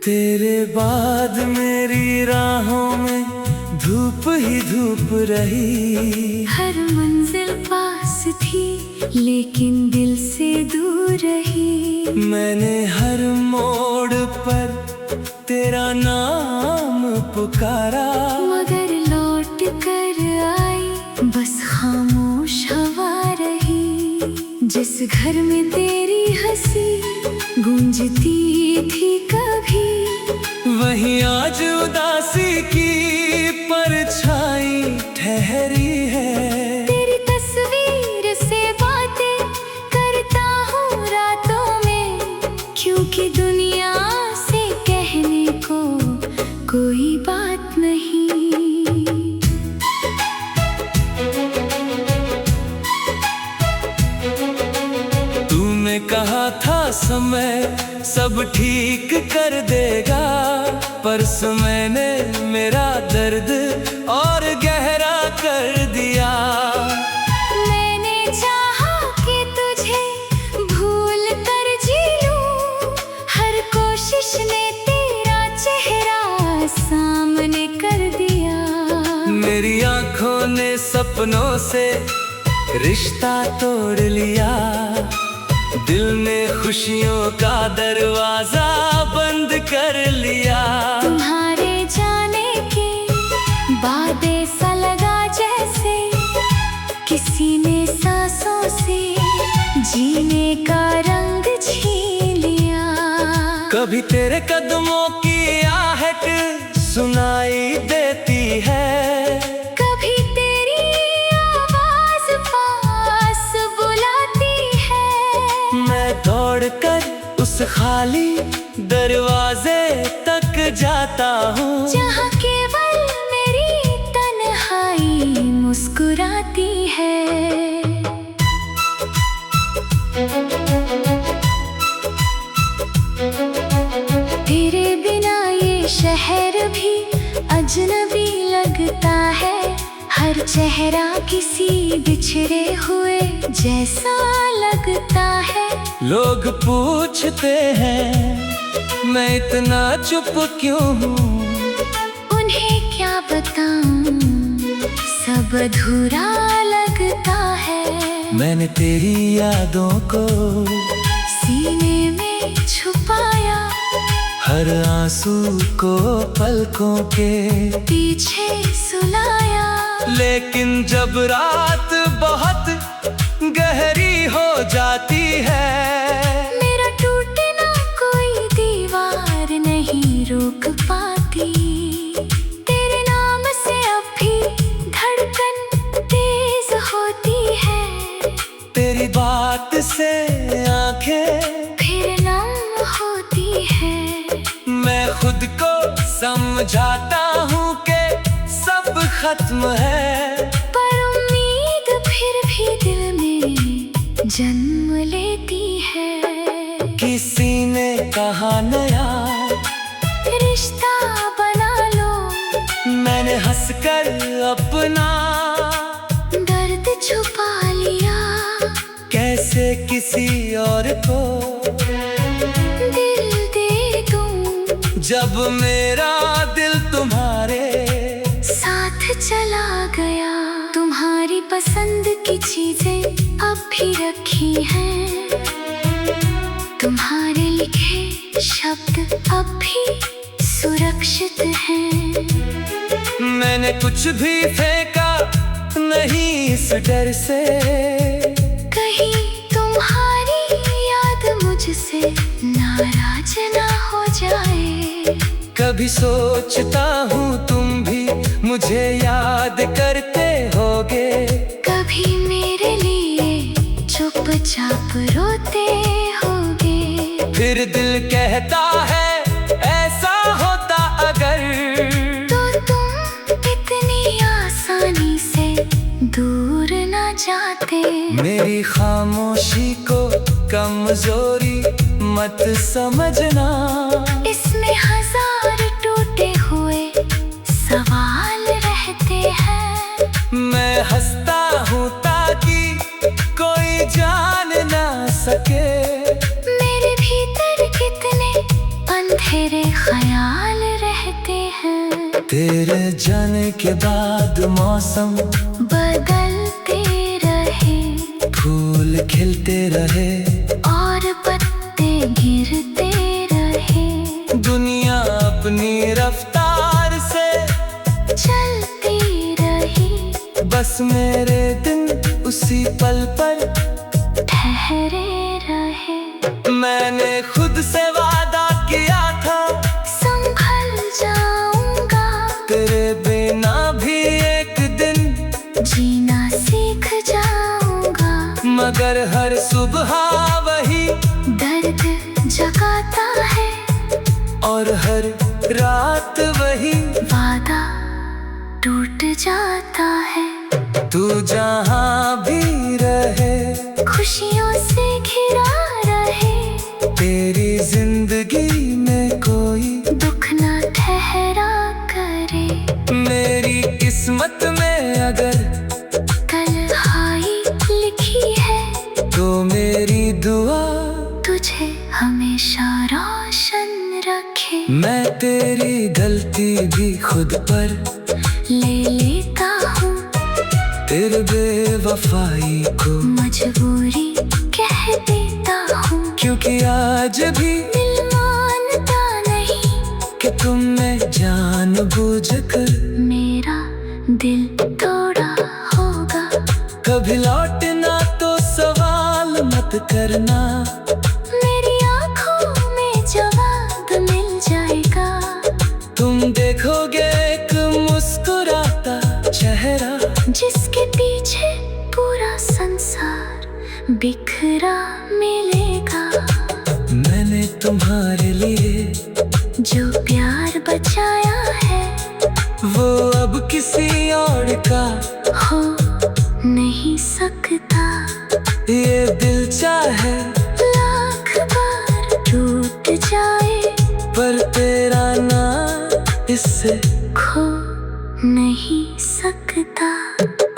तेरे बाद मेरी राहों में धूप ही धूप रही। हर मंजिल पास थी लेकिन दिल से दूर रही। मैंने हर मोड़ पर तेरा नाम पुकारा, मगर लौट कर आई बस खामोश हवा रही। जिस घर में तेरी हंसी गूंजती थी कभी, वहीं आज उदासी की परछाई ठहरी है। तेरी तस्वीर से बातें करता हूँ रातों में, क्योंकि दुनिया से कहने को कोई बात नहीं। तूने कहा था समय सब ठीक कर देगा, पर समय ने मेरा दर्द और गहरा कर दिया। मैंने चाहा कि तुझे भूल कर जी लूं, हर कोशिश ने तेरा चेहरा सामने कर दिया। मेरी आंखों ने सपनों से रिश्ता तोड़ लिया, दिल ने खुशियों का दरवाजा बंद कर लिया। तुम्हारे जाने के बाद ऐसा लगा जैसे किसी ने सांसों से जीने का रंग छीन लिया। कभी तेरे कदमों की आहट सुनाई देती है, कभी तेरी आवाज पास बुलाती है। मैं दौड़कर उस खाली दरवाजे तक जाता हूँ, जहाँ केवल मेरी तन्हाई मुस्कुराती है। तेरे बिना ये शहर भी अजनबी लगता है, हर चेहरा किसी बिछड़े हुए जैसा लगता है। लोग पूछते हैं मैं इतना चुप क्यों हूँ, उन्हें क्या बताऊं सब अधूरा लगता है। मैंने तेरी यादों को सीने में छुपाया, हर आंसू को पलकों के पीछे सुलाया। लेकिन जब रात बहुत गहरी हो जाती है, मेरा टूटना कोई दीवार नहीं रोक पाती। तेरे नाम से अब भी धड़कन तेज होती है, तेरी बात से आंखें फिर नम होती है। मैं खुद को समझाता हूँ कि सब खत्म है, पर उम्मीद फिर भी दिल में जन्म लेती है। किसी ने कहा नया रिश्ता बना लो, मैंने हंसकर अपना दर्द छुपा लिया। कैसे किसी और को दिल दे दूं जब मेरा दिल तुम्हारे साथ चला गया। तुम्हारी पसंद की चीजें अब भी रखी हैं, तुम्हारे लिखे शब्द अब भी सुरक्षित हैं। मैंने कुछ भी फेंका नहीं इस डर से, कहीं तुम्हारी याद मुझसे नाराज ना हो जाए। कभी सोचता हूँ तुम भी मुझे याद करते होगे, कभी मेरे लिए चुपचाप रोते होगे। फिर दिल कहता है ऐसा होता अगर, तो तुम इतनी आसानी से दूर ना जाते। मेरी खामोशी को कमजोरी मत समझना, इसमें हजार टूटे हुए सवाल रहते हैं। मैं हंसता हूँ ताकि कोई जान ना सके मेरे भीतर कितने अंधेरे ख्याल तेरे जाने के बाद मौसम बदलते रहे, फूल खिलते रहे और पत्ते गिरते रहे। दुनिया अपनी रफ्तार से चलती रही, बस मेरे दिन उसी पल पर ठहरे रहे। मैंने खुद से वादा किया था संभल जाऊंगा, तेरे बिना भी एक दिन जीना सीख जाऊंगा। मगर हर सुबह वही दर्द जगाता है, और हर रात वही वादा टूट जाता है। तू जहाँ भी रहे खुशियों से घिरा रहे, तेरी जिंदगी में कोई दुख न ठहरा करे। मेरी किस्मत में अगर तन्हाई लिखी है, तो मेरी दुआ तुझे हमेशा रोशन रखे। मैं तेरी गलती भी खुद पर ले लेता हूँ, तेरे बेवफाई को मजबूरी कह देता हूँ। क्योंकि आज भी दिल मानता नहीं कि तुमने जानबूझकर मेरा दिल तोड़ा होगा। कभी लौटना तो सवाल मत करना, मेरी आँखों में जवाब मिल जाएगा। तुम देखोगे एक मुस्कुराता चेहरा, जिसके पीछे पूरा संसार बिखरा मिलेगा। मैंने तुम्हारे लिए जो प्यार बचाया है, वो अब किसी और का हो नहीं सकता। ये दिल चाहे लाख बार टूट जाए, पर तेरा नाम इससे खो नहीं सकता।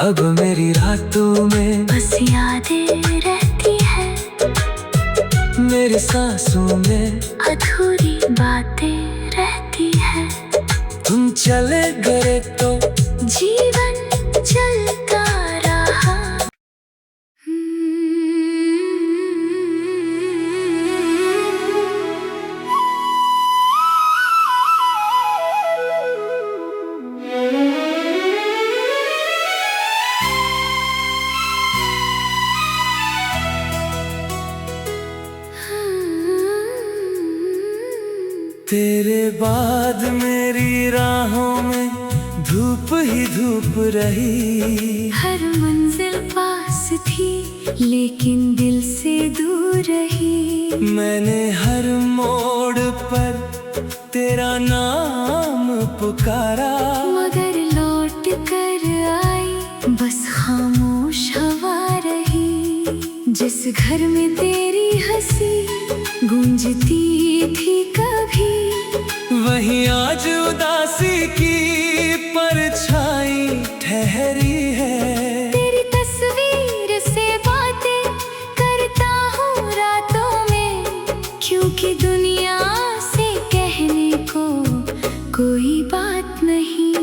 अब मेरी रातों में बस यादें रहती है, मेरी सांसों में अधूरी बातें रहती है। तुम चले गए तो जीवन चलता रहा। तेरे बाद मेरी राहों में धूप ही धूप रही। हर मंजिल पास थी, लेकिन दिल से दूर रही। मैंने हर मोड़ पर तेरा नाम पुकारा, मगर लौट कर आई बस खामोश हवा रही। जिस घर में तेरी हंसी गूंजती थी कभी, वहीं आज उदासी की परछाई ठहरी है। तेरी तस्वीर से बातें करता हूँ रातों में, क्योंकि दुनिया से कहने को कोई बात नहीं।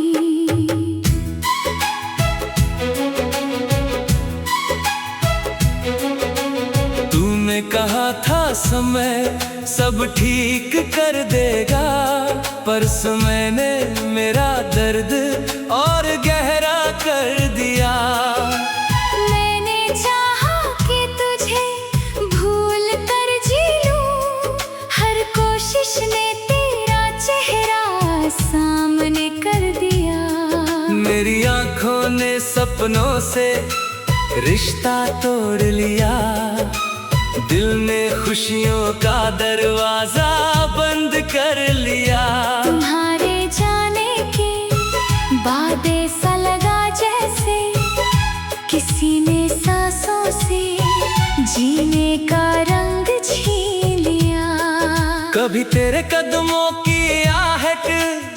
तूने कहा था समय सब ठीक कर देगा, पर समय ने मेरा दर्द और गहरा कर दिया। मैंने चाहा कि तुझे भूल कर जी लूं, हर कोशिश ने तेरा चेहरा सामने कर दिया। मेरी आंखों ने सपनों से रिश्ता तोड़ लिया, दिल ने खुशियों का दरवाजा बंद कर लिया। तुम्हारे जाने के बाद ऐसा लगा जैसे किसी ने सांसों से जीने का रंग छीन लिया। कभी तेरे कदमों की आहट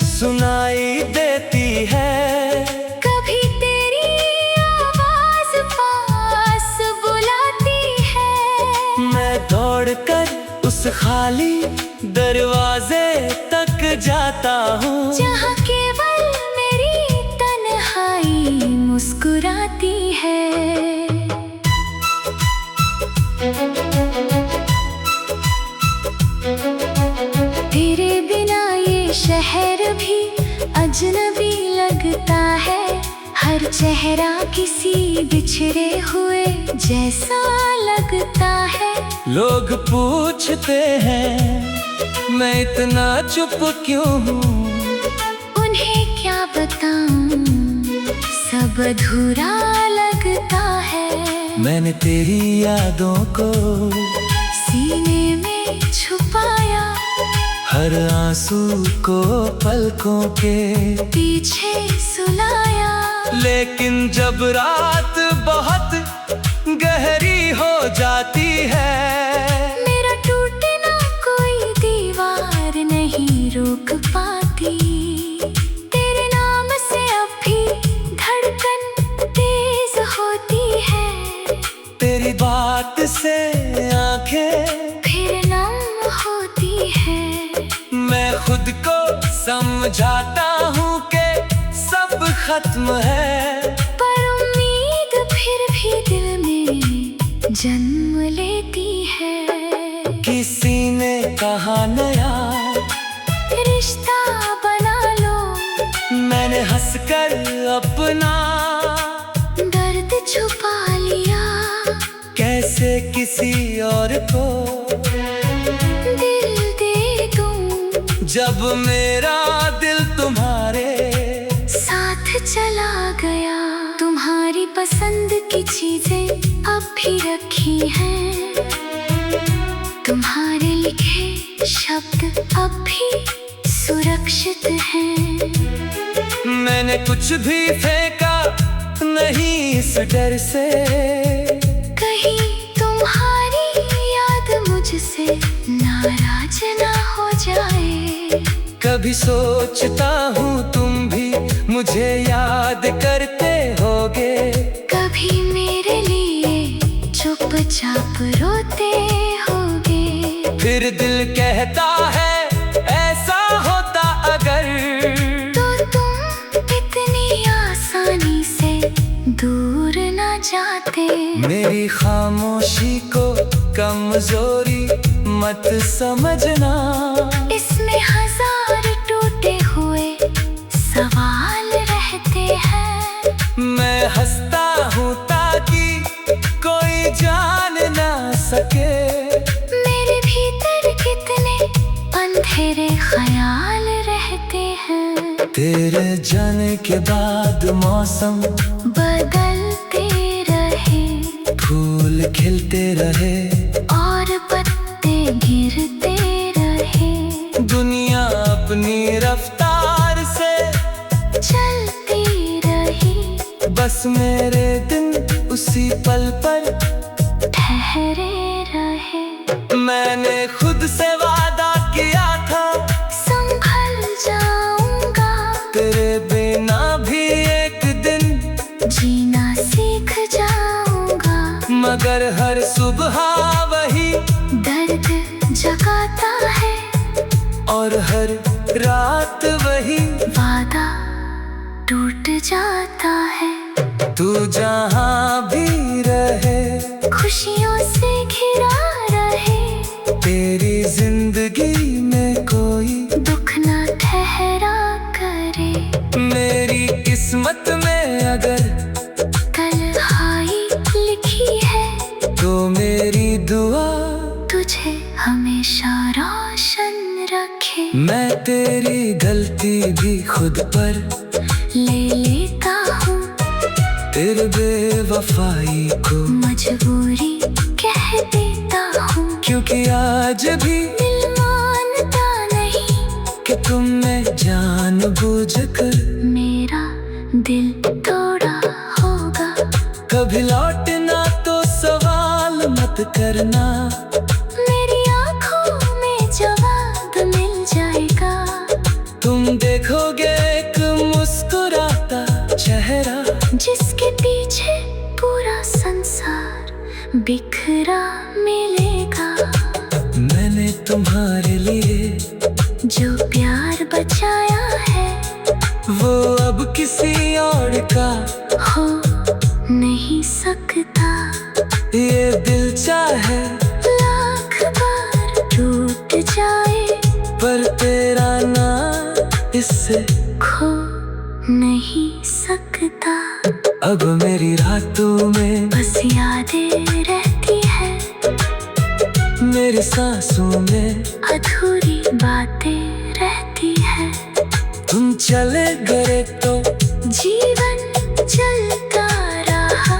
सुनाई देती है, कभी तेरी आवाज पास बुलाती है। मैं दौड़कर उस खाली दरवाजे तक जाता हूँ, जहाँ केवल मुस्कुराती है। तेरे बिना ये शहर भी अजनबी लगता है, हर चेहरा किसी बिछड़े हुए जैसा लगता है। लोग पूछते हैं मैं इतना चुप क्यों हूँ, उन्हें क्या बताऊं, सब अधूरा लगता है। मैंने तेरी यादों को सीने में छुपाया, हर आंसू को पलकों के पीछे सुलाया। लेकिन जब रात बहुत गहरी हो जाती है, मेरा टूटना कोई दीवार नहीं रोक पाती। तेरे नाम से अब भी धड़कन तेज होती है, तेरी बात से आंखें फिर नम होती है। मैं खुद को समझाता हूँ कि सब खत्म है, पर उम्मीद फिर भी दिल में जन्म लेती है। किसी ने कहा नया रिश्ता बना लो, मैंने हंसकर अपना दर्द छुपा लिया। कैसे किसी और को दिल दे दूं, जब मेरा दिल तुम्हारे साथ चला गया। तुम्हारी पसंद की चीजें अब भी रखी हैं, तुम्हारे लिखे शब्द अब भी सुरक्षित हैं। मैंने कुछ भी फेंका नहीं इस डर से, कहीं तुम्हारी याद मुझसे नाराज ना हो जाए। कभी सोचता हूँ तुम भी मुझे याद करते होगे, कभी मेरे लिए चुपचाप रोते होगे। फिर दिल कहता है ऐसा होता अगर, तो तुम इतनी आसानी से दूर ना जाते। मेरी खामोशी को कमजोरी मत समझना, इसमें हजार टूटे हुए सवाल रहते हैं। मैं हंसता हूँ ताकि कोई जान ना सके, मेरे भीतर कितने अंधेरे ख्याल रहते हैं। तेरे जाने के बाद मौसम बदलते रहे, फूल खिलते रहे और पत्ते गिरते रहे। दुनिया अपनी रफ्तार से चलती रही, बस मेरे दिन उसी पल पर ठहरे रहे। मैंने खुद से वादा किया था संभल जाऊंगा, तेरे बिना भी एक दिन जीना सीख जाऊंगा। मगर हर सुबह वही दर्द जगाता है, और हर रात वही वादा टूट जाता है। तू जहाँ भी रहे खुशियों से घिरा रहे, तेरी जिंदगी में कोई दुख न ठहरा करे। मेरी किस्मत में अगर तन्हाई लिखी है, तो मेरी दुआ तुझे हमेशा रोशन रखे। मैं तेरी गलती भी खुद पर ले लेता हूँ, तेरे बेवफाई को मजबूरी कह देता हूँ। क्योंकि आज भी दिल मानता नहीं कि तुमने जानबूझकर मेरा दिल तोड़ा होगा। कभी लौटना तो सवाल मत करना, मेरी आँखों में जवाब मिल जाएगा। तुम देखोगे एक मुस्कुराता चेहरा, जिसके पीछे पूरा संसार बिखरा मिलेगा। मैंने तुम्हारे लिए जो प्यार बचाया है, वो अब किसी और का हो नहीं सकता। ये दिल चाहे लाख बार टूट जाए, पर तेरा नाम इससे खो नहीं सकता। अब मेरी रातों में बस यादें रहती है, मेरी सांसों में अधूरी बातें रहती है। तुम चले गए तो जीवन चलता रहा।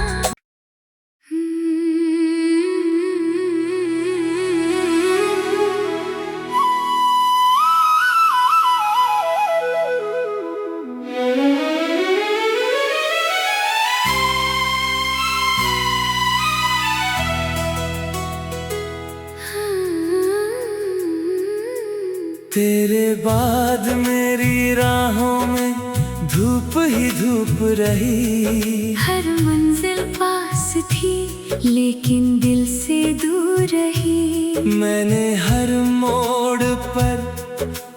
तेरे बाद मेरी राहों में धूप ही धूप रही। हर मंजिल पास थी लेकिन दिल से दूर रही। मैंने हर मोड़ पर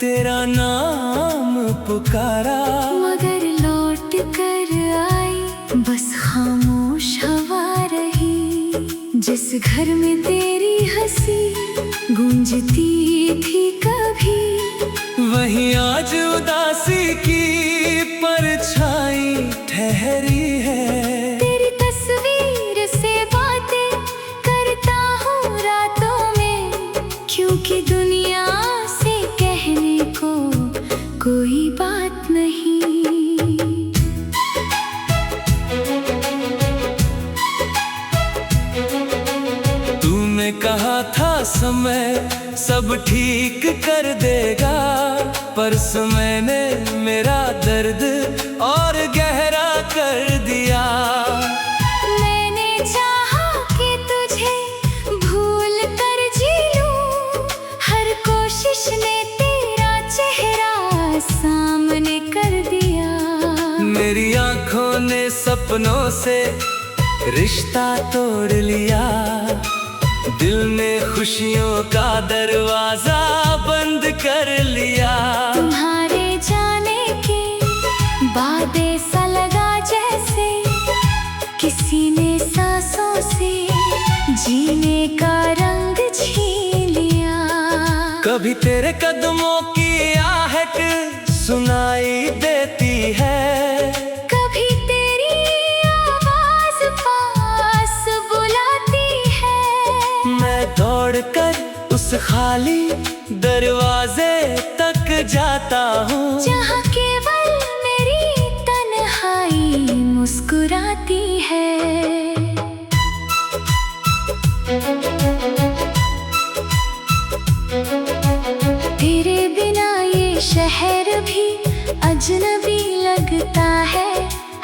तेरा नाम पुकारा, मगर लौट कर आई बस खामोश हवा रही। जिस घर में तेरी हंसी गूंजती थी कभी, वहीं आज उदासी की परछाई ठहरी है। तेरी तस्वीर से बातें करता हूँ रातों में, क्योंकि दुनिया से कहने को कोई बात नहीं। तूने कहा था समय सब ठीक कर देगा, पर समय ने मेरा दर्द और गहरा कर दिया। मैंने चाहा कि तुझे भूल कर जी लूं, हर कोशिश ने तेरा चेहरा सामने कर दिया। मेरी आंखों ने सपनों से रिश्ता तोड़ लिया, दिल ने खुशियों का दरवाजा बंद कर लिया। तुम्हारे जाने के बाद ऐसा लगा जैसे किसी ने सांसों से जीने का रंग छीन लिया। कभी तेरे कदमों की आहट सुनाई देती है, कभी तेरी आवाज पास बुलाती है। मैं दौड़कर उस खाली दरवाजे तक जाता हूँ, जहाँ केवल मेरी तन्हाई मुस्कुराती है। तेरे बिना ये शहर भी अजनबी लगता है,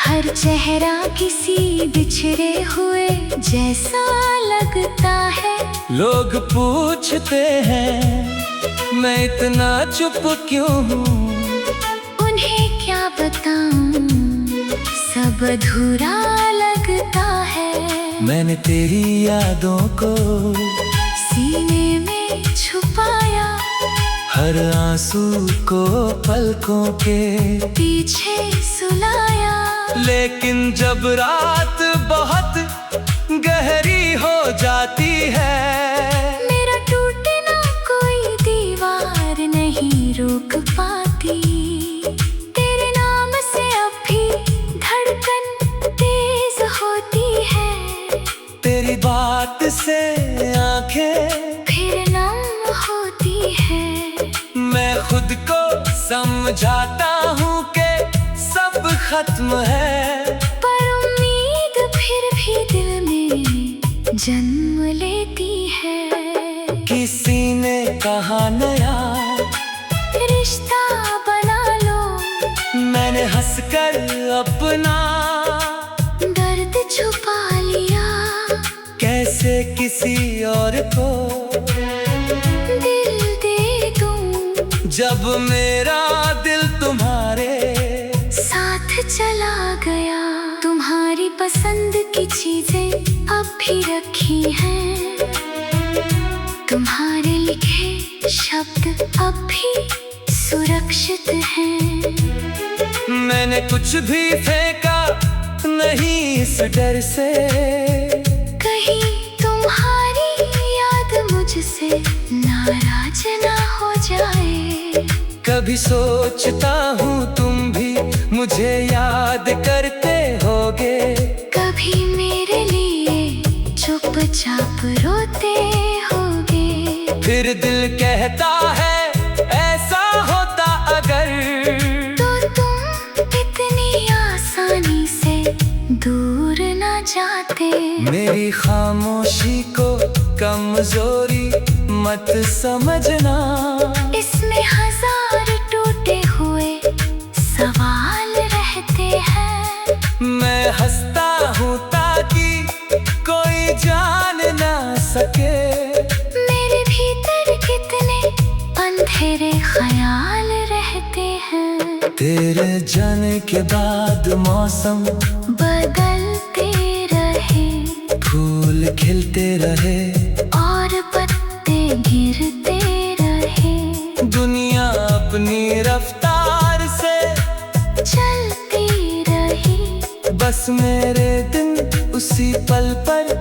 हर चेहरा किसी बिछड़े हुए जैसा लगता है। लोग पूछते हैं मैं इतना चुप क्यों हूँ, उन्हें क्या बताऊं सब अधूरा लगता है। मैंने तेरी यादों को सीने में छुपाया, हर आंसू को पलकों के पीछे सुलाया। लेकिन जब रात बहुत गहरी हो जाती है, मेरा टूटना कोई दीवार नहीं रोक पाती। तेरे नाम से अब भी धड़कन तेज होती है, तेरी बात से आंखें फिर नम होती है। मैं खुद को समझाता हूँ कि सब खत्म है, पर उम्मीद फिर भी दिल में जन्म लेती है। किसी ने कहा नया रिश्ता बना लो, मैंने हंसकर अपना दर्द छुपा लिया। कैसे किसी और को दिल दे दूं जब मेरा दिल तुम्हारे साथ चला गया। तुम्हारी पसंद की चीजें अब भी रखी हैं, तुम्हारे लिखे शब्द अब भी सुरक्षित हैं। मैंने कुछ भी फेंका नहीं इस डर से कहीं तुम्हारी याद मुझसे नाराज ना हो जाए। कभी सोचता हूँ तुम भी मुझे याद करते होगे। कभी मेरे लिए चुपचाप रोते होगे। फिर दिल कहता है ऐसा होता अगर, तो तुम इतनी आसानी से दूर ना जाते। मेरी खामोशी को कमजोरी मत समझना। इसमें हजार टूटे हुए सवाल रहते हैं। मैं हंसता हूँ ताकि कोई जान ना सके मेरे भीतर कितने अंधेरे ख्याल रहते हैं। तेरे जाने के बाद मौसम बदलते रहे, फूल खिलते रहे और पत्ते गिरते रहे। दुनिया अपनी रफ्तार से चलती रही, बस मेरे दिन उसी पल पर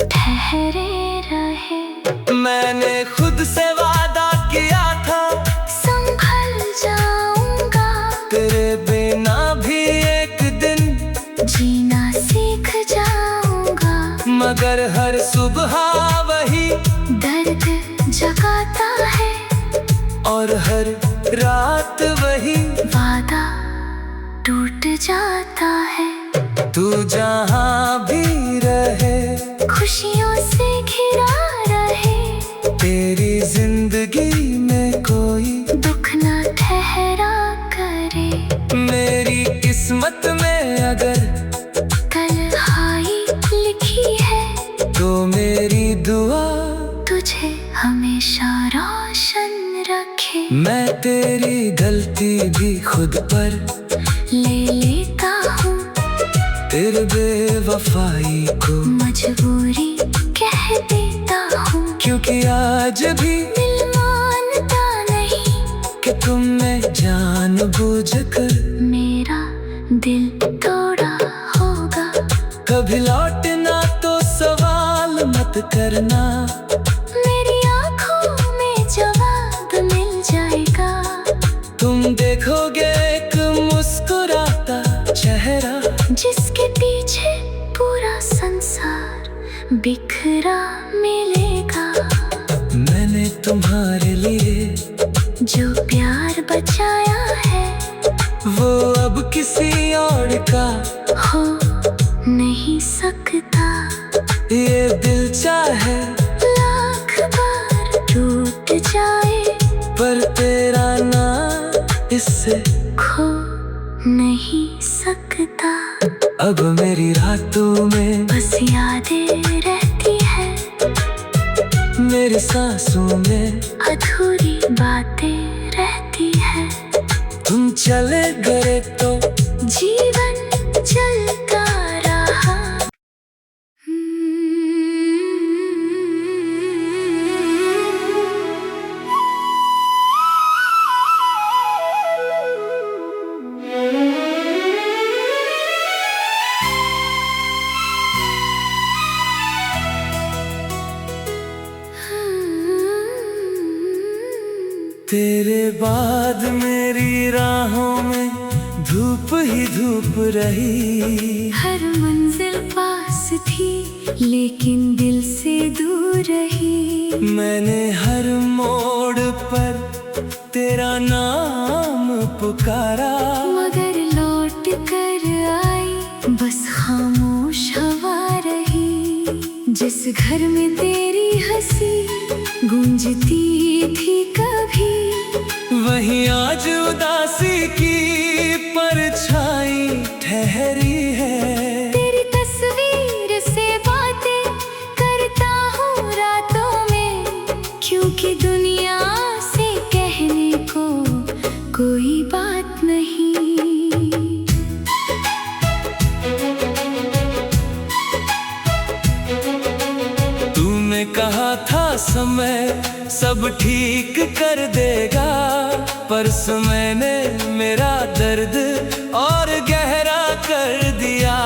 ठहरे रहे। मैंने खुद से वादा किया था संभल जाऊंगा, तेरे बिना भी एक दिन जीना सीख जाऊंगा। मगर हर सुबह वही दर्द जगाता है, और हर रात वही वादा टूट जाता है। तू जहाँ भी रहे खुशियों से घिरा रहे, तेरी जिंदगी में कोई दुख न ठहरा करे। मेरी किस्मत में अगर तन्हाई लिखी है, तो मेरी दुआ तुझे हमेशा रोशन रखे। मैं तेरी गलती भी खुद पर ले लेता हूँ, तेरे बेवफाई को मजबूरी कह देता हूँ। क्योंकि आज भी दिल मानता नहीं कि तुमने जानबूझकर मेरा दिल तोड़ा होगा। कभी लौटना तो सवाल मत करना। मेरी आँखों में जवाब मिल जाएगा। तुम देखोगे एक मुस्कुराता चेहरा, जिसके पीछे पूरा संसार बिखरा मिलेगा। मैंने तुम्हारे लिए जो प्यार बचाया है, वो अब किसी और का हो नहीं सकता। ये दिल चाहे लाख बार टूट जाए, पर तेरा नाम इससे खो नहीं सकता। अब मेरी रातों में बस यादें रहती है, मेरी सांसों में अधूरी बातें रहती है। तुम चले गए तो जीवन चलता रहा। तेरे बाद मेरी राहों में धूप ही धूप रही। हर मंजिल पास थी लेकिन दिल से दूर रही। मैंने हर मोड़ पर तेरा नाम पुकारा, मगर लौट कर आई बस खामोश हवा रही। जिस घर में तेरी हंसी गूंजती थी कभी, वहीं आज उदासी की परछाई ठहरी है। तेरी तस्वीर से बातें करता हूँ रातों में, क्योंकि दुनिया से कहने को कोई बात नहीं। तूने कहा था समय सब ठीक कर देगा, पर समय ने मेरा दर्द और गहरा कर दिया।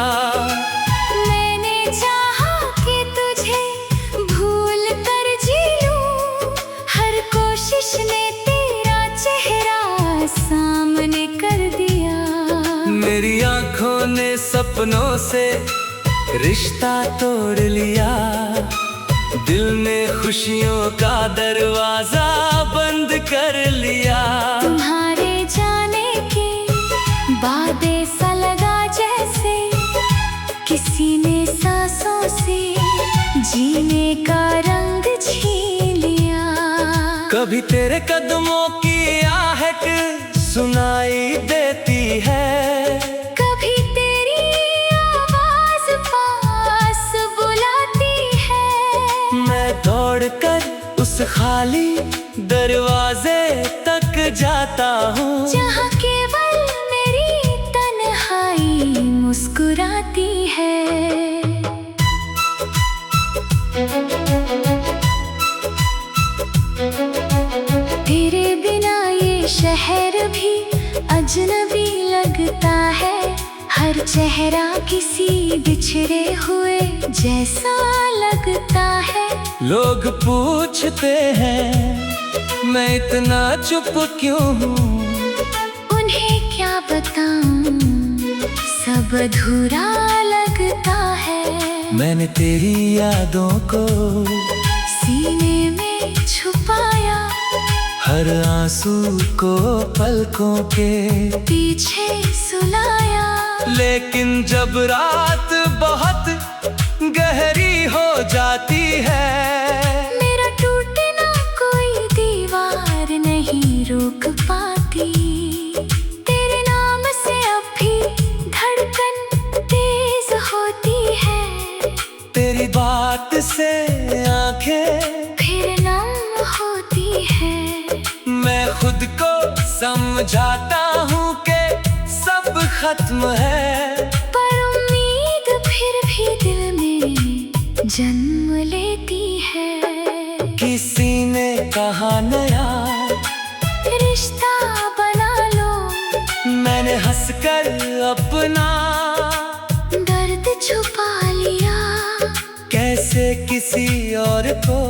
दोनों से रिश्ता तोड़ लिया। दिल ने खुशियों का दरवाजा बंद कर लिया। तुम्हारे जाने के बाद ऐसा लगा जैसे किसी ने सांसों से जीने का रंग छीन लिया। कभी तेरे कदमों की आहट सुनाई देती है, कभी तेरी आवाज पास बुलाती है। मैं दौड़कर उस खाली दरवाजे तक जाता हूँ, जहाँ केवल मेरी तन्हाई मुस्कुराती है। तेरे बिना ये शहर भी अजनबी लगता है। हर चेहरा किसी बिछड़े हुए जैसा लगता है। लोग पूछते हैं मैं इतना चुप क्यों हूँ, उन्हें क्या बताऊं, सब अधूरा लगता है। मैंने तेरी यादों को सीने में छुपाया, हर आंसू को पलकों के पीछे सुलाया। लेकिन जब रात बहुत गहरी हो जाती है, मेरा टूटना कोई दीवार नहीं रोक पाती। तेरे नाम से अब भी धड़कन तेज होती है। तेरी बात से आंखें फिर नम होती है। मैं खुद को समझाता हूँ कि सब खत्म है, पर उम्मीद फिर भी दिल में जन्म लेती है। किसी ने कहा नया रिश्ता बना लो, मैंने हंसकर अपना दर्द छुपा लिया। कैसे किसी और को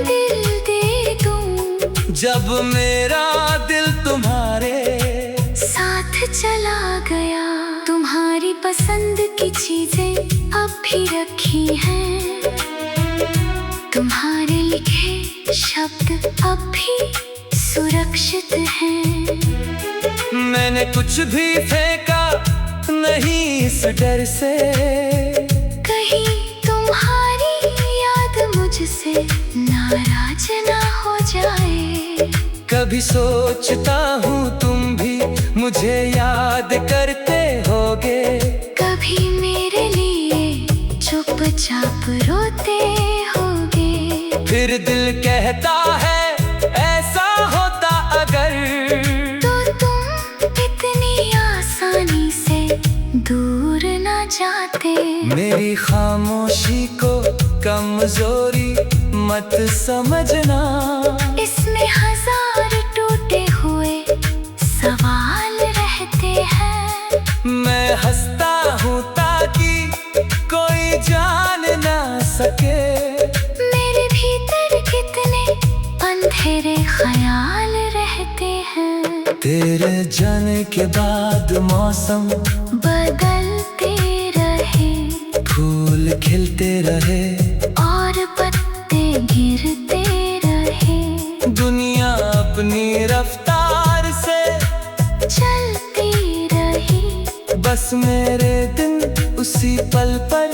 दिल दे दूं, जब मेरा दिल तुम्हारे साथ चला गया। तुम्हारी पसंद की चीजें अब भी रखी हैं, तुम्हारे लिखे शब्द अब भी सुरक्षित हैं। मैंने कुछ भी फेंका नहीं इस डर से, कहीं तुम्हारी याद मुझसे नाराज ना हो जाए। कभी सोचता हूँ तुम भी मुझे याद करते होगे, कभी मेरे लिए चुपचाप रोते होगे। फिर दिल कहता है ऐसा होता अगर, तो तुम इतनी आसानी से दूर ना जाते। मेरी खामोशी को कमजोरी मत समझना, इसमें हजार टूटे हुए सवाल रहते हैं। मैं हंसता हूँ ताकि कोई जान ना सके, मेरे भीतर कितने अंधेरे ख्याल रहते हैं। तेरे जाने के बाद मौसम बदलते रहे, फूल खिलते रहे और पत्ते गिरते रहे। दुनिया अपनी रफ्तार से चलती रही, बस मेरे दिन उसी पल पर